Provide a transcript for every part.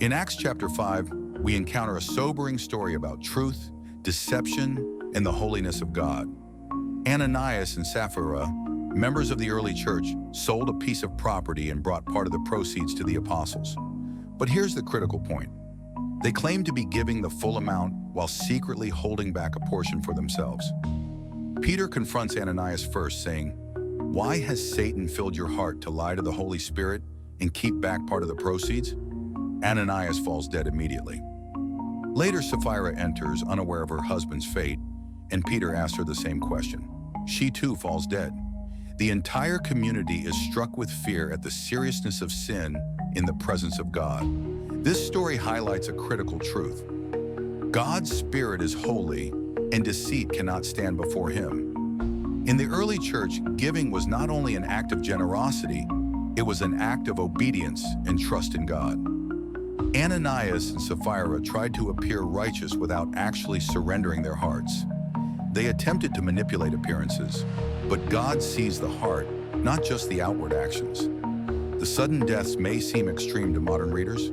In Acts chapter 5, we encounter a sobering story about truth, deception, and the holiness of God. Ananias and Sapphira, members of the early church, sold a piece of property and brought part of the proceeds to the apostles. But here's the critical point. They claimed to be giving the full amount while secretly holding back a portion for themselves. Peter confronts Ananias first, saying, "Why has Satan filled your heart to lie to the Holy Spirit and keep back part of the proceeds?" Ananias falls dead immediately. Later, Sapphira enters, unaware of her husband's fate, and Peter asks her the same question. She too falls dead. The entire community is struck with fear at the seriousness of sin in the presence of God. This story highlights a critical truth. God's Spirit is holy, and deceit cannot stand before him. In the early church, giving was not only an act of generosity, it was an act of obedience and trust in God. Ananias and Sapphira tried to appear righteous without actually surrendering their hearts. They attempted to manipulate appearances, but God sees the heart, not just the outward actions. The sudden deaths may seem extreme to modern readers,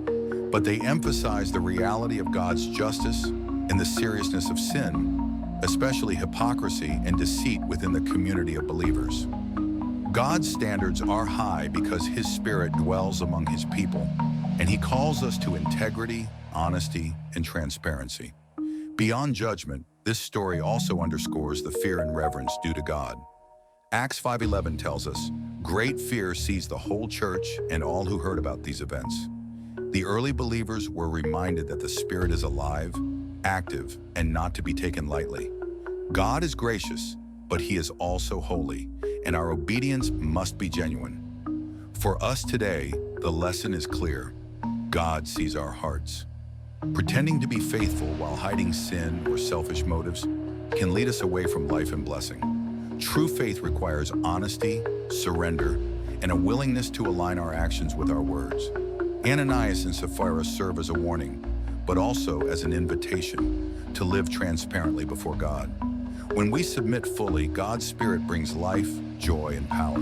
but they emphasize the reality of God's justice and the seriousness of sin, especially hypocrisy and deceit within the community of believers. God's standards are high because His Spirit dwells among His people, and He calls us to integrity, honesty, and transparency. Beyond judgment, this story also underscores the fear and reverence due to God. Acts 5:11 tells us, "Great fear seized the whole church and all who heard about these events." The early believers were reminded that the Spirit is alive, active, and not to be taken lightly. God is gracious, but He is also holy, and our obedience must be genuine. For us today, the lesson is clear. God sees our hearts. Pretending to be faithful while hiding sin or selfish motives can lead us away from life and blessing. True faith requires honesty, surrender, and a willingness to align our actions with our words. Ananias and Sapphira serve as a warning, but also as an invitation to live transparently before God. When we submit fully, God's Spirit brings life, joy, and power.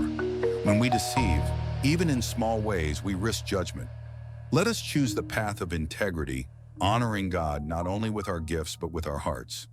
When we deceive, even in small ways, we risk judgment. Let us choose the path of integrity, honoring God not only with our gifts but with our hearts.